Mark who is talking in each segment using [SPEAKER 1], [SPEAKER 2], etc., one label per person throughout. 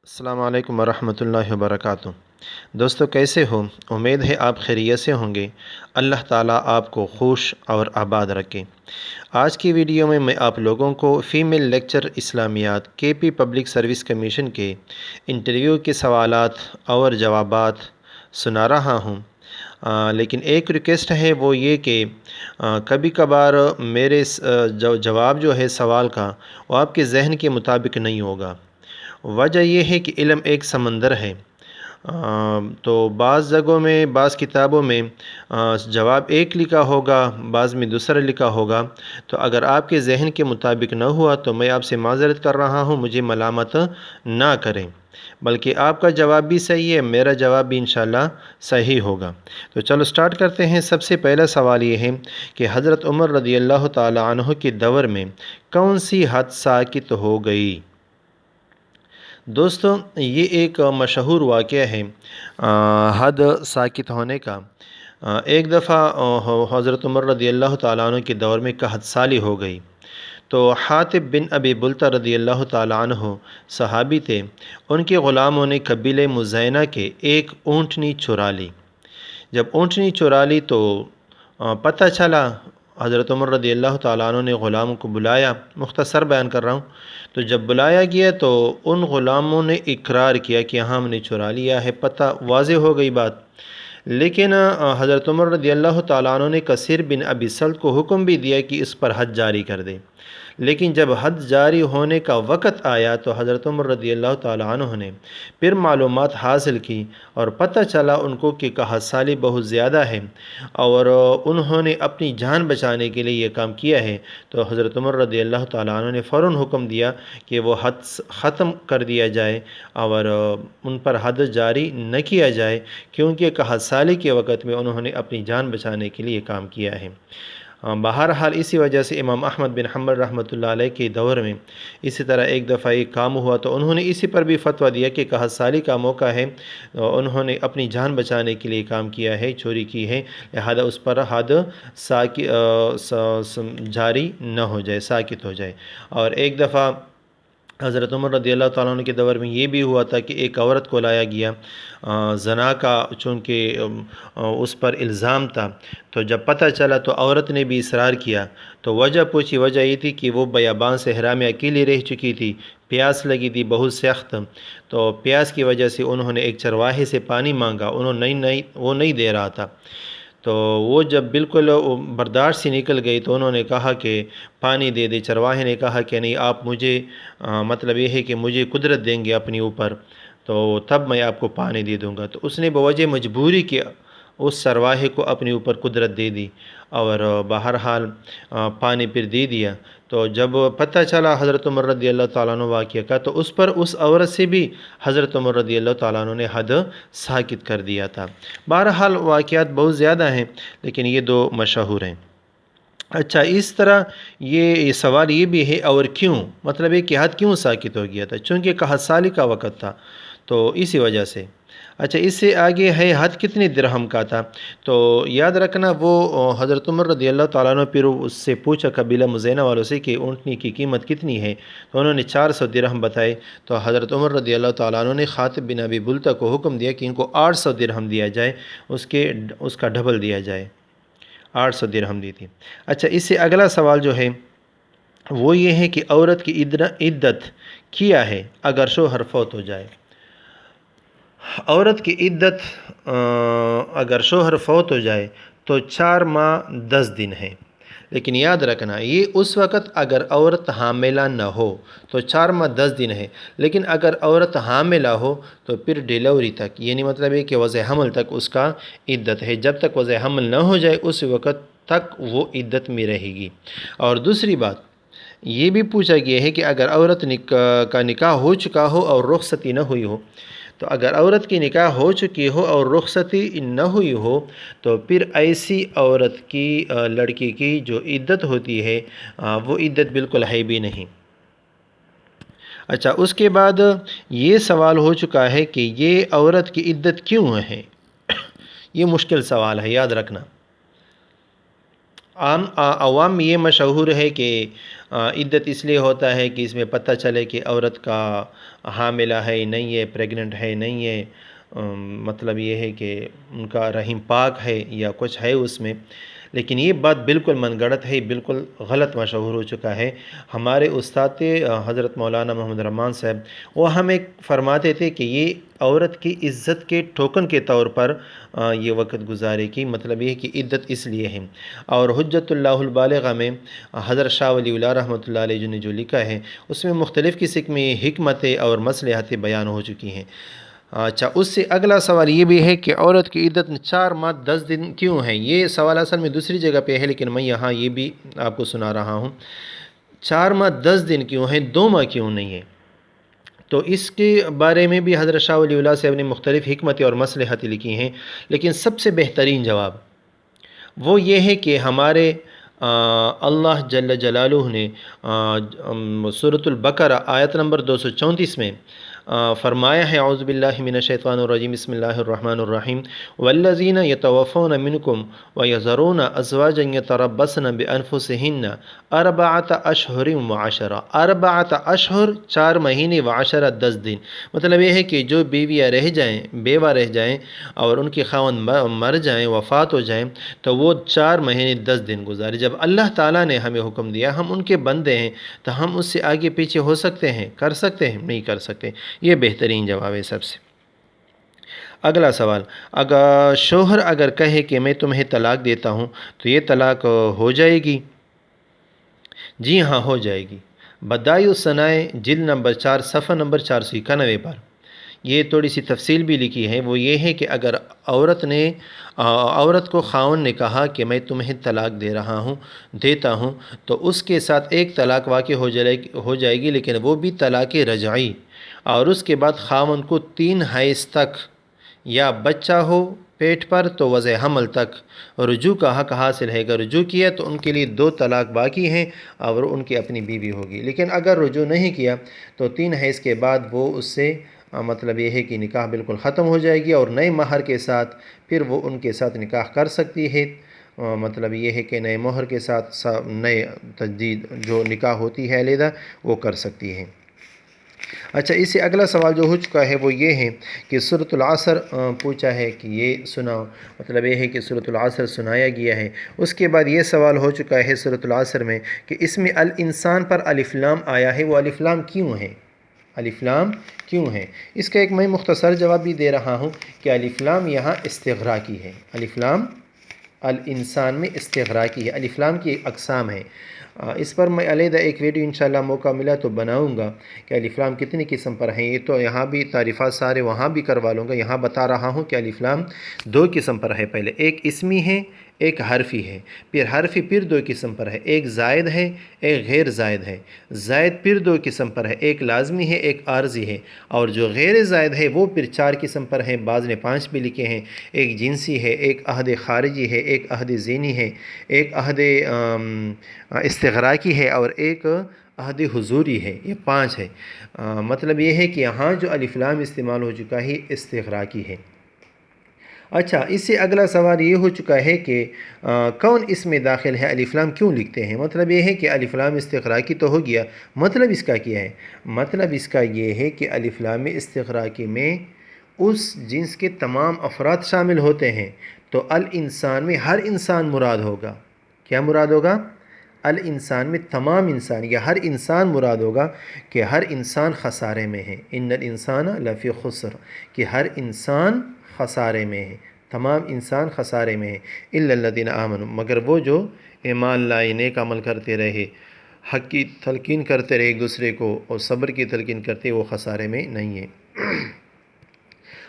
[SPEAKER 1] السلام علیکم ورحمۃ اللہ وبرکاتہ۔ دوستو کیسے ہو؟ امید ہے آپ خیریت سے ہوں گے۔ اللہ تعالیٰ آپ کو خوش اور آباد رکھے۔ آج کی ویڈیو میں آپ لوگوں کو فیمیل لیکچر اسلامیات کے پبلک سروس کمیشن کے انٹرویو کے سوالات اور جوابات سنا رہا ہوں۔ لیکن ایک ریکویسٹ ہے، وہ یہ کہ کبھی کبھار میرے جواب جو ہے سوال کا، وہ آپ کے ذہن کے مطابق نہیں ہوگا۔ وجہ یہ ہے کہ علم ایک سمندر ہے، تو بعض جگہوں میں، بعض کتابوں میں جواب ایک لکھا ہوگا، بعض میں دوسرا لکھا ہوگا۔ تو اگر آپ کے ذہن کے مطابق نہ ہوا تو میں آپ سے معذرت کر رہا ہوں، مجھے ملامت نہ کریں، بلکہ آپ کا جواب بھی صحیح ہے، میرا جواب بھی انشاءاللہ صحیح ہوگا۔ تو چلو سٹارٹ کرتے ہیں۔ سب سے پہلا سوال یہ ہے کہ حضرت عمر رضی اللہ تعالی عنہ کے دور میں کون سی حد ساکت ہو گئی؟ دوستو یہ ایک مشہور واقعہ ہے حد ساکت ہونے کا۔ ایک دفعہ حضرت عمر رضی اللہ تعالیٰ عنہ کے دور میں حد سالی ہو گئی، تو حاطب بن ابی بلتہ رضی اللہ تعالیٰ عنہ صحابی تھے، ان کے غلاموں نے قبیلہ مزینہ کے ایک اونٹنی چرا لی۔ جب اونٹنی چرا لی تو پتہ چلا، حضرت عمر رضی اللہ تعالیٰ عنہ نے غلاموں کو بلایا، مختصر بیان کر رہا ہوں۔ تو جب بلایا گیا تو ان غلاموں نے اقرار کیا کہ ہاں ہم نے چرا لیا ہے، پتہ واضح ہو گئی بات۔ لیکن حضرت عمر رضی اللہ تعالیٰ عنہ نے کثیر بن ابی سلط کو حکم بھی دیا کہ اس پر حد جاری کر دے۔ لیکن جب حد جاری ہونے کا وقت آیا تو حضرت عمر رضی اللہ تعالیٰ عنہ نے پھر معلومات حاصل کی اور پتہ چلا ان کو کہ حد سالی بہت زیادہ ہے، اور انہوں نے اپنی جان بچانے کے لیے یہ کام کیا ہے۔ تو حضرت عمر رضی اللہ تعالیٰ عنہ نے فوراً حکم دیا کہ وہ حد ختم کر دیا جائے اور ان پر حد جاری نہ کیا جائے، کیونکہ حد سالی کے وقت میں انہوں نے اپنی جان بچانے کے لیے کام کیا ہے۔ بہرحال اسی وجہ سے امام احمد بن حنبل رحمۃ اللہ علیہ کے دور میں اسی طرح ایک دفعہ ایک کام ہوا، تو انہوں نے اسی پر بھی فتویٰ دیا کہ حد سالی کا موقع ہے، انہوں نے اپنی جان بچانے کے لیے کام کیا ہے، چوری کی ہے، لہذا اس پر حد جاری نہ ہو جائے، ساکت ہو جائے۔ اور ایک دفعہ حضرت عمر رضی اللہ تعالیٰ عنہ کے دور میں یہ بھی ہوا تھا کہ ایک عورت کو لایا گیا زنا کا، چونکہ اس پر الزام تھا۔ تو جب پتہ چلا تو عورت نے بھی اصرار کیا، تو وجہ پوچھی، وجہ یہ تھی کہ وہ بیابان صحرا میں اکیلی رہ چکی تھی، پیاس لگی تھی بہت سخت، تو پیاس کی وجہ سے انہوں نے ایک چرواہے سے پانی مانگا، وہ نہیں دے رہا تھا۔ تو وہ جب بالکل برداشت سے نکل گئی تو انہوں نے کہا کہ پانی دے دے۔ چرواہے نے کہا کہ نہیں، آپ مجھے مطلب یہ ہے کہ مجھے قدرت دیں گے اپنے اوپر، تو تب میں آپ کو پانی دے دوں گا۔ تو اس نے بوجہ مجبوری کے اس چرواہے کو اپنے اوپر قدرت دے دی، اور بہرحال پانی پھر دے دیا۔ تو جب پتہ چلا حضرت عمر رضی اللہ تعالیٰ عنہ واقعہ کا، تو اس پر اس عورت سے بھی حضرت عمر رضی اللہ تعالیٰ عنہ نے حد ساکت کر دیا تھا۔ بہرحال واقعات بہت زیادہ ہیں، لیکن یہ دو مشہور ہیں۔ اچھا، اس طرح یہ سوال یہ بھی ہے، اور کیوں، مطلب ہے کہ حد کیوں ساکت ہو گیا تھا؟ چونکہ حد سالی کا وقت تھا، تو اسی وجہ سے۔ اچھا، اس سے آگے ہے حد کتنے درہم کا تھا؟ تو یاد رکھنا، وہ حضرت عمر رضی اللہ تعالیٰ عنہ پھر اس سے پوچھا قبیلہ مزینہ والوں سے کہ اونٹنی کی قیمت کتنی ہے، تو انہوں نے 400 درہم بتائے۔ تو حضرت عمر رضی اللہ تعالیٰ عنہ نے خاطب بن ابی بلتہ کو حکم دیا کہ ان کو 800 درہم دیا جائے، اس کا ڈبل دیا جائے، 800 درہم دی تھی۔ اچھا، اس سے اگلا سوال جو ہے وہ یہ ہے کہ عورت کی عدت کیا ہے اگر شوہر فوت ہو جائے؟ عورت کی عدت اگر شوہر فوت ہو جائے تو 4 ماہ 10 دن ہے، لیکن یاد رکھنا یہ اس وقت اگر عورت حاملہ نہ ہو تو 4 ماہ 10 دن ہے، لیکن اگر عورت حاملہ ہو تو پھر ڈیلیوری تک، یعنی مطلب ہے کہ وضع حمل تک اس کا عدت ہے، جب تک وضع حمل نہ ہو جائے اس وقت تک وہ عدت میں رہے گی۔ اور دوسری بات یہ بھی پوچھا گیا ہے کہ اگر عورت کا نکاح ہو چکا ہو اور رخصتی نہ ہوئی ہو، تو اگر عورت کی نکاح ہو چکی ہو اور رخصتی نہ ہوئی ہو تو پھر ایسی عورت کی، لڑکی کی جو عدت ہوتی ہے وہ عدت بالکل ہے بھی نہیں۔ اچھا، اس کے بعد یہ سوال ہو چکا ہے کہ یہ عورت کی عدت کیوں ہے؟ یہ مشکل سوال ہے، یاد رکھنا۔ عوام میں یہ مشہور ہے کہ عدت اس لیے ہوتا ہے کہ اس میں پتہ چلے کہ عورت کا حاملہ ہے نہیں ہے، پریگننٹ ہے نہیں ہے، مطلب یہ ہے کہ ان کا رحم پاک ہے یا کچھ ہے اس میں. لیکن یہ بات بالکل من گڑت ہے، بالکل غلط مشہور ہو چکا ہے. ہمارے استاد حضرت مولانا محمد رحمان صاحب وہ ہمیں فرماتے تھے کہ یہ عورت کی عزت کے ٹوکن کے طور پر یہ وقت گزارے کی، مطلب یہ ہے کہ عدت اس لیے ہے. اور حجت اللہ البالغہ میں حضرت شاہ ولی اللہ رحمۃ اللہ علیہ نے جو لکھا ہے اس میں مختلف قسم میں حکمتیں اور مصلحتیں بیان ہو چکی ہیں. اچھا، اس سے اگلا سوال یہ بھی ہے کہ عورت کی عدت 4 ماہ 10 دن کیوں ہے؟ یہ سوال اصل میں دوسری جگہ پہ ہے، لیکن میں یہاں یہ بھی آپ کو سنا رہا ہوں. 4 ماہ 10 دن کیوں ہیں، 2 ماہ کیوں نہیں ہے؟ تو اس کے بارے میں بھی حضرت شاہ ولی اللہ صاحب نے مختلف حکمتیں اور مصلحتیں لکھی ہیں، لیکن سب سے بہترین جواب وہ یہ ہے کہ ہمارے اللہ جل جلالہ نے سورۃ البقرہ آیت نمبر 234 میں فرمایا ہے، اعوذ باللہ من الشیطان الرجیم، بسم اللہ الرحمن الرحیم، والذین یتوفون منکم ویذرون ازواجا یتربصن بانفسہن اربعۃ اشہر وعشرہ. اربعۃ اشہر 4 مہینے، وعشرہ 10 دن. مطلب یہ ہے کہ جو بیویاں رہ جائیں، بیوہ رہ جائیں اور ان کے خاوند مر جائیں، وفات ہو جائیں، تو وہ 4 مہینے 10 دن گزارے. جب اللہ تعالیٰ نے ہمیں حکم دیا، ہم ان کے بندے ہیں، تو ہم اس سے آگے پیچھے ہو سکتے ہیں، کر سکتے ہیں؟ نہیں کر سکتے. یہ بہترین جواب ہے سب سے. اگلا سوال، اگر شوہر اگر کہے کہ میں تمہیں طلاق دیتا ہوں تو یہ طلاق ہو جائے گی؟ جی ہاں، ہو جائے گی. بدائع الصنائع جلد نمبر 4 صفحہ نمبر 491 پر یہ تھوڑی سی تفصیل بھی لکھی ہے. وہ یہ ہے کہ اگر عورت کو خاوند نے کہا کہ میں تمہیں طلاق دیتا ہوں تو اس کے ساتھ ایک طلاق واقع ہو جائے گی، لیکن وہ بھی طلاق رجعی. اور اس کے بعد خاوند کو 3 حیض تک یا بچہ ہو پیٹ پر تو وضع حمل تک رجوع کا حق حاصل ہے. اگر رجوع کیا تو ان کے لیے 2 طلاق باقی ہیں اور ان کی اپنی بیوی ہوگی. لیکن اگر رجوع نہیں کیا تو 3 حیض کے بعد وہ اس سے مطلب یہ ہے کہ نکاح بالکل ختم ہو جائے گی، اور نئے مہر کے ساتھ پھر وہ ان کے ساتھ نکاح کر سکتی ہے. مطلب یہ ہے کہ نئے مہر کے ساتھ نئے تجدید جو نکاح ہوتی ہے علیحدہ وہ کر سکتی ہے. اچھا، اس سے اگلا سوال جو ہو چکا ہے وہ یہ ہے کہ سورۃ العصر پوچھا ہے کہ یہ سناؤ. مطلب یہ ہے کہ سورۃ العصر سنایا گیا ہے. اس کے بعد یہ سوال ہو چکا ہے سورۃ العصر میں کہ اس میں الانسان پر الف لام آیا ہے، وہ الف لام کیوں ہے؟ الف لام کیوں ہے؟ اس کا ایک میں مختصر جواب بھی دے رہا ہوں کہ الف لام یہاں استغراقی ہے. الف لام الانسان میں استغراقی ہے. الف لام کی اقسام ہے. اس پر میں علیحدہ ایک ویڈیو انشاءاللہ موقع ملا تو بناؤں گا کہ الف لام کتنی قسم پر ہیں. یہ تو یہاں بھی تعریفات سارے وہاں بھی کروا لوں گا. یہاں بتا رہا ہوں کہ الف لام 2 قسم پر ہے. پہلے ایک اسمی ہے، ایک حرفی ہے. پھر حرفی پھر 2 قسم پر ہے، ایک زائد ہے، ایک غیر زائد ہے. زائد پھر 2 قسم پر ہے، ایک لازمی ہے، ایک عارضی ہے. اور جو غیر زائد ہے وہ پھر 4 قسم پر ہے. بعض نے 5 بھی لکھے ہیں. ایک جنسی ہے، ایک عہد خارجی ہے، ایک عہد ذہنی ہے، ایک عہد استغراقی ہے، اور ایک عہد حضوری ہے. یہ 5 ہے. مطلب یہ ہے کہ یہاں جو الف لام استعمال ہو چکا ہے استغراقی ہے. اچھا، اس سے اگلا سوال یہ ہو چکا ہے کہ کون اس میں داخل ہے؟ الف لام کیوں لکھتے ہیں؟ مطلب یہ ہے کہ الف لام استغراقی تو ہو گیا. مطلب اس کا کیا ہے؟ مطلب اس کا یہ ہے کہ الف لام استغراقی میں اس جنس کے تمام افراد شامل ہوتے ہیں. تو الانسان میں ہر انسان مراد ہوگا. کیا مراد ہوگا؟ الانسان میں تمام انسان یا ہر انسان مراد ہوگا کہ ہر انسان خسارے میں ہے. ان الانسان لفی خسر، کہ ہر انسان خسارے میں ہے، تمام انسان خسارے میں ہے. الا الذین آمنوا، مگر وہ جو ایمان لائے، نیک عمل کرتے رہے، حق کی تلقین کرتے رہے ایک دوسرے کو اور صبر کی تلقین کرتے، وہ خسارے میں نہیں ہے.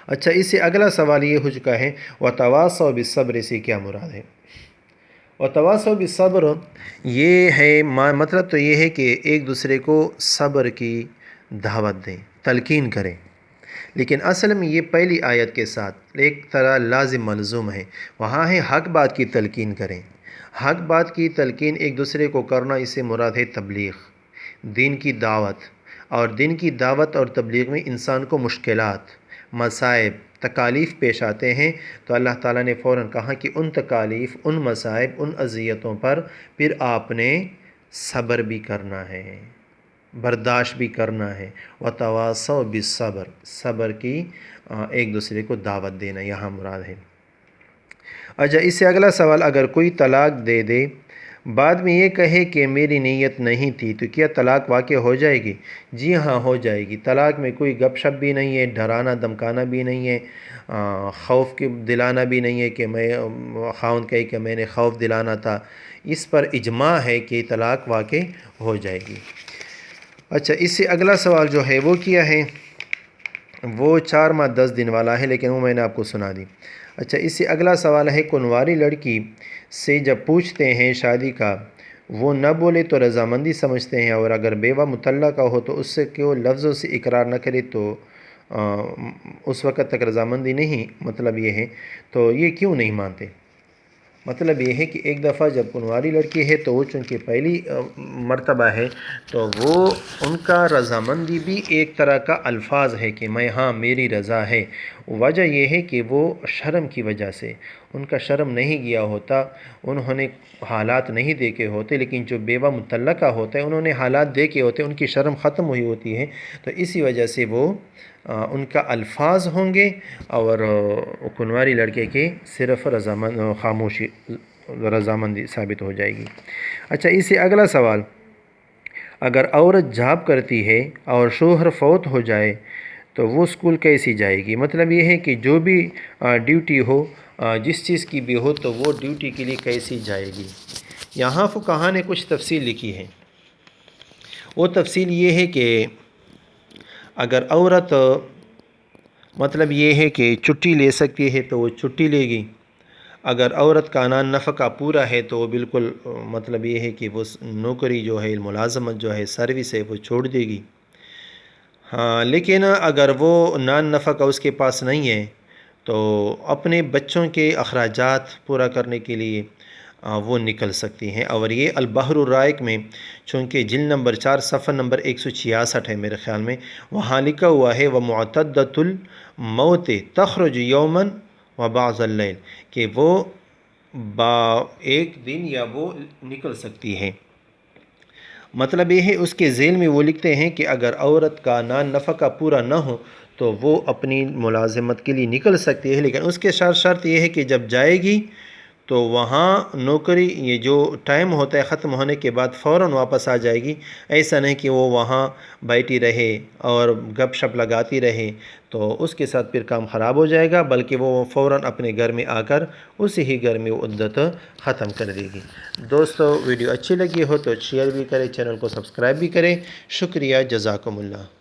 [SPEAKER 1] اچھا، اس سے اگلا سوال یہ ہو چکا ہے وتواصوا بالصبر سے کیا مراد ہے؟ وتواصوا بالصبر یہ ہے مطلب تو یہ ہے کہ ایک دوسرے کو صبر کی دعوت دیں، تلقین کریں. لیکن اصل میں یہ پہلی آیت کے ساتھ ایک طرح لازم ملزوم ہے. وہاں ہے حق بات کی تلقین کریں. حق بات کی تلقین ایک دوسرے کو کرنا، اس سے مراد ہے تبلیغ، دین کی دعوت. اور دین کی دعوت اور تبلیغ میں انسان کو مشکلات، مصائب، تکالیف پیش آتے ہیں. تو اللہ تعالیٰ نے فوراً کہا کہ ان تکالیف، ان مصائب، ان اذیتوں پر پھر آپ نے صبر بھی کرنا ہے، برداشت بھی کرنا ہے، وتواصوا بالصبر، صبر کی ایک دوسرے کو دعوت دینا یہاں مراد ہے۔ اچھا، اس سے اگلا سوال، اگر کوئی طلاق دے دے بعد میں یہ کہے کہ میری نیت نہیں تھی، تو کیا طلاق واقع ہو جائے گی؟ جی ہاں، ہو جائے گی۔ طلاق میں کوئی گپ شپ بھی نہیں ہے، ڈرانا دھمکانا بھی نہیں ہے، خوف کے دلانا بھی نہیں ہے کہ میں خاوند کہے کہ میں نے خوف دلانا تھا۔ اس پر اجماع ہے کہ طلاق واقع ہو جائے گی۔ اچھا، اس سے اگلا سوال جو ہے وہ کیا ہے؟ وہ 4 ماہ 10 دن والا ہے، لیکن وہ میں نے آپ کو سنا دی۔ اچھا، اس سے اگلا سوال ہے، کنواری لڑکی سے جب پوچھتے ہیں شادی کا، وہ نہ بولے تو رضامندی سمجھتے ہیں، اور اگر بیوہ مطلقہ ہو تو اس سے کہ لفظوں سے اقرار نہ کرے تو اس وقت تک رضامندی نہیں، مطلب یہ ہے، تو یہ کیوں نہیں مانتے؟ مطلب یہ ہے کہ ایک دفعہ جب کنواری لڑکی ہے تو وہ چونکہ پہلی مرتبہ ہے، تو وہ ان کا رضامندی بھی ایک طرح کا الفاظ ہے کہ میں ہاں میری رضا ہے۔ وجہ یہ ہے کہ وہ شرم کی وجہ سے ان کا شرم نہیں گیا ہوتا، انہوں نے حالات نہیں دیکھے ہوتے، لیکن جو بیوہ مطلقہ ہوتا ہے انہوں نے حالات دیکھے ہوتے، ان کی شرم ختم ہوئی ہوتی ہے، تو اسی وجہ سے وہ ان کا الفاظ ہوں گے، اور کنواری لڑکے کے صرف خاموشی رضامندی ثابت ہو جائے گی۔ اچھا، اس سے اگلا سوال، اگر عورت جاب کرتی ہے اور شوہر فوت ہو جائے تو وہ اسکول کیسی جائے گی؟ مطلب یہ ہے کہ جو بھی ڈیوٹی ہو، جس چیز کی بھی ہو، تو وہ ڈیوٹی کے لیے کیسی جائے گی؟ یہاں فقہا نے کچھ تفصیل لکھی ہے۔ وہ تفصیل یہ ہے کہ اگر عورت مطلب یہ ہے کہ چھٹی لے سکتی ہے تو وہ چھٹی لے گی، اگر عورت کا عنان نفقہ پورا ہے تو وہ بالکل مطلب یہ ہے کہ وہ نوکری جو ہے، ملازمت جو ہے، سروس ہے، وہ چھوڑ دے گی۔ ہاں، لیکن اگر وہ نان نفقہ اس کے پاس نہیں ہے تو اپنے بچوں کے اخراجات پورا کرنے کے لیے وہ نکل سکتی ہیں، اور یہ البحر الرائق میں چونکہ جلد نمبر 4 صفحہ نمبر 166 ہے میرے خیال میں، وہاں لکھا ہوا ہے وَمُعْتَدَّةُ الْمَوْتِ تَخْرُجُ يَوْمًا وَبَعْضَ اللَّيْلِ، کہ وہ ایک دن یا وہ نکل سکتی ہے۔ مطلب یہ ہے اس کے ذیل میں وہ لکھتے ہیں کہ اگر عورت کا نان نفقہ پورا نہ ہو تو وہ اپنی ملازمت کے لیے نکل سکتی ہے، لیکن اس کے شرط یہ ہے کہ جب جائے گی تو وہاں نوکری یہ جو ٹائم ہوتا ہے ختم ہونے کے بعد فوراً واپس آ جائے گی۔ ایسا نہیں کہ وہ وہاں بیٹھی رہے اور گپ شپ لگاتی رہے، تو اس کے ساتھ پھر کام خراب ہو جائے گا، بلکہ وہ فوراً اپنے گھر میں آ کر اسی ہی گھر میں عدت ختم کر دے گی۔ دوستو، ویڈیو اچھی لگی ہو تو شیئر بھی کریں، چینل کو سبسکرائب بھی کریں۔ شکریہ، جزاکم اللہ۔